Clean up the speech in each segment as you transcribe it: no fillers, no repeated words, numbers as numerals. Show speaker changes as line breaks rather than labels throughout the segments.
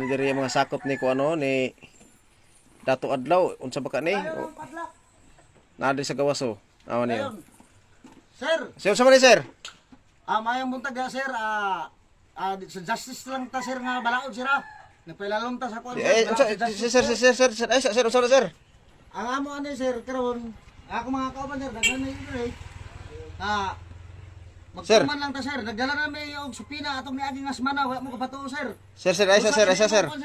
ni diri ang mga sakop ni ko ano ni Dato Adlaw unsa ba ka ni? Naa sa gawaso. Awan niyo.
Sir,
Sir, sa man ni sir?
mayang buntag sir, sa justice lang ta sir nga balaod sir Nagpailalom ta sa kuan.
Eh, sir, ay sir, unsa na sir?
Ang amo ani sir karon, ako mga kauban sir, daghan na yun eh.
Sir.
Magtuman lang ta sir, nagdala na may og supina atong niaging asmana, wa mo kapatuo sir.
Sir, ay sa sir.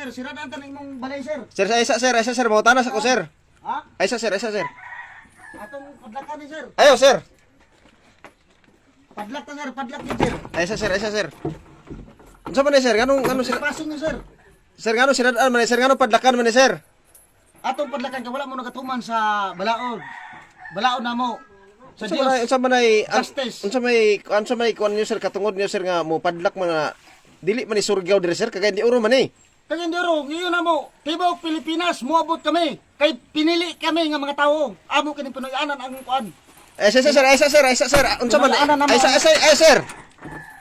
Sira na ta imong balay sir.
Sir, ay sa sir, mawtanas ako sir.
Ha?
Ay sa sir.
Atong padlakan ni sir.
Ayo sir.
Padlak ta sir, padlak ni sir.
Ay sa sir. Unsa man ni sir? Ganong sir?
Pasing ni sir.
Sir ngano sinadaan man ni sir? Ngano padlakan man ni sir?
Atong padlakan ka wala mo nagatuman sa balaod. Balaod na mo. Sa Dios.
Unsa man ay
Justice.
unsa may kuan niyo sir katungod niyo sir nga mo padlak man nga dili man ni surgaw diri sir kagay di uro man ni.
Tagindero, ngayon na mo, Tibok, Pilipinas, muabot kami. Kay pinili kami nga mga tao. Amo kini Pinoyanan ang kuan.
Ay sir. Unsa man ay sir.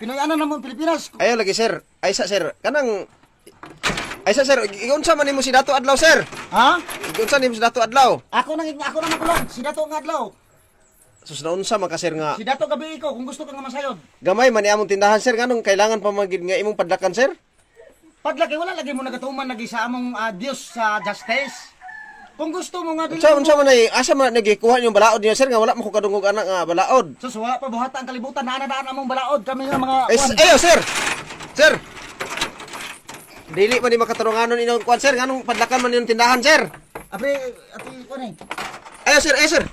Pinoyanan namon Pilipinas.
Ayo lagi sir. Ay sa sir. Kanang ay sa sir, unsa man nimo si Dato Adlaw sir?
Ha?
Unsa nimo si Dato Adlaw?
Ako nang makulong. Si Dato nga adlaw.
Sus na unsa man ka sir nga
Si Dato gabi ko kung gusto ka nga masayod.
gamay man ni among tindahan sir nganong kailangan pa magid nga imong padlakan sir?
Padlaki wala lagi mo nagatuman lagi sa among Dios sa justice. Kung gusto mo nga dili.
Unsa man ay asa man nagikuha yung balaod niyo sir nga wala mo ko kadungog anak nga balaod.
Sus wala pa buhata ang kalibutan na daan among balaod kami nga mga
Ayo sir. Sir. Dili man di makatarunganon inyong kuan sir nganong padlakan man yung tindahan sir?
Apre ati kuan
Ayo sir.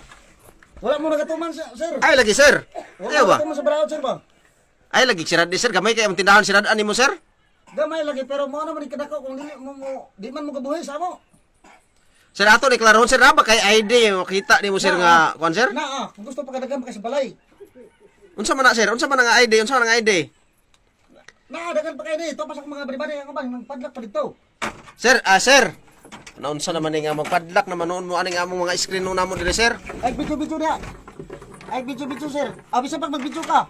Wala mo nagatuman sir.
Ay lagi sir. Ayo ba?
Wala mo sa balaod sir ba?
Ay lagi sirad di sir gamay kay ang tindahan siradaan nimo sir.
Gamay lagi pero mo naman ikadako kung di man mo gabuhay sa mo.
Sir ato deklarahon sir ba kay ID makita nimo sir nga kuan sir?
Kung gusto pagkadagan pa kasi balay.
Unsa man na sir? Unsa man nga ID? Unsa man nga ID?
Dagan pa kayo ni, ito pa sa mga bari-bari ang abang magpadlak pa dito.
Sir, sir. Naunsa naman ni nga magpadlak naman noon mo aning among mga screen nung namo diri sir?
Ay video niya. Ay video sir. Bisa pag mag-video ka.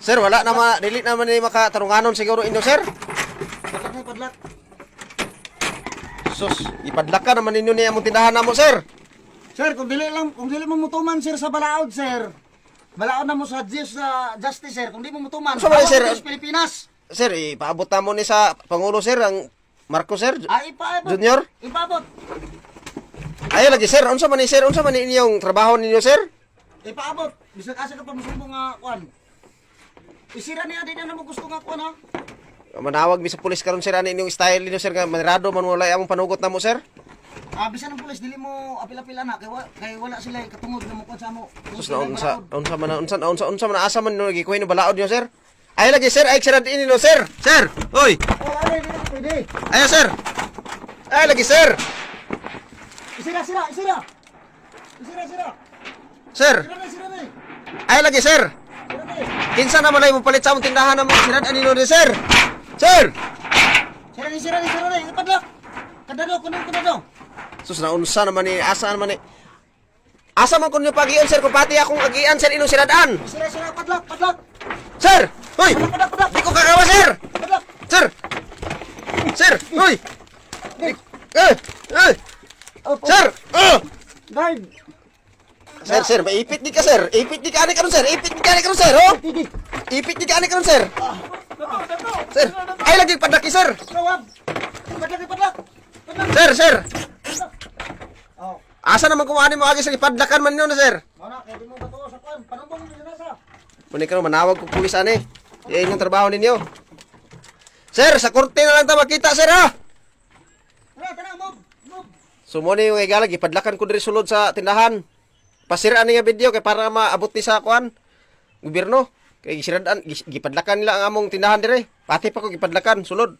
Sir, wala naman dili naman ni makatarunganon siguro inyo sir.
Padlak.
Sus, ipadlak ka naman ninyo ni among tindahan namo sir.
Sir, kung dili mo mutuman sir sa balaod sir. Balaod na mo sa Diyos sa justice sir. Kung di mo mutuman.
So, sir,
Diyos Pilipinas.
Sir, ipaabot na mo ni sa Pangulo sir ang Marcos sir.
Ipaabot.
Junior.
Ipaabot.
Ayo lagi sir, unsa man ni sir? Unsa man ni inyong trabaho ninyo sir?
Ipaabot. Bisag asa ka pa musubo nga kuan. Isira niya din na mo gusto nga kuan ha.
Manawag mi sa pulis karon sir ani inyong style ninyo sir nga manrado man wala among panugot namo sir.
Bisan ng pulis dili mo apil-apil na kay wala sila katungod nga mo kuan sa mo.
Sus na unsa man asa man no gikuhin no balaod niyo sir? Ay lagi sir, ay sirad ini no sir. Sir, oy.
Wala dili pwede.
Ayo sir. Ay lagi sir.
Isira.
Sir.
Isira ni.
Ay lagi sir. Kinsa naman ay mo palit sa among tindahan namo sirad ani no ni sir. Sir.
Sira ni. Ipadlak. Kadado.
Sus na unsa naman ni asa naman ni. Asa man kun pagian sir kung pati akong agian sir inong siradan.
Isira padlak.
Sir. Hoy.
Padlak.
Di ko kakawa sir.
Padlak.
Sir. Hoy. Sir.
Guard.
Sir, maipit di ka sir. Ipit di ka ani karon sir. Oh. Ipit di ka ani karon sir. Sir, ay lagi padaki sir.
Tawag. Padlak.
Sir.
Oh.
Asa naman kumani mo agi sa ipadlakan man niyo na sir.
Mana kay di mo bato sa kuan. Panumbong ni nasa.
Kunin ka manawag ko pulis ani. Iyon yung trabaho ninyo. Sir, sa korte na lang ta makita sir ha.
Tara, move.
Sumuni yung igalag ipadlakan ko diri sulod sa tindahan. Pasiraan nga video kay para maabot ni sa kuan gobyerno. Kay gisiradan gipadlakan nila ang among tindahan dire. Pati pa ko gipadlakan sulod.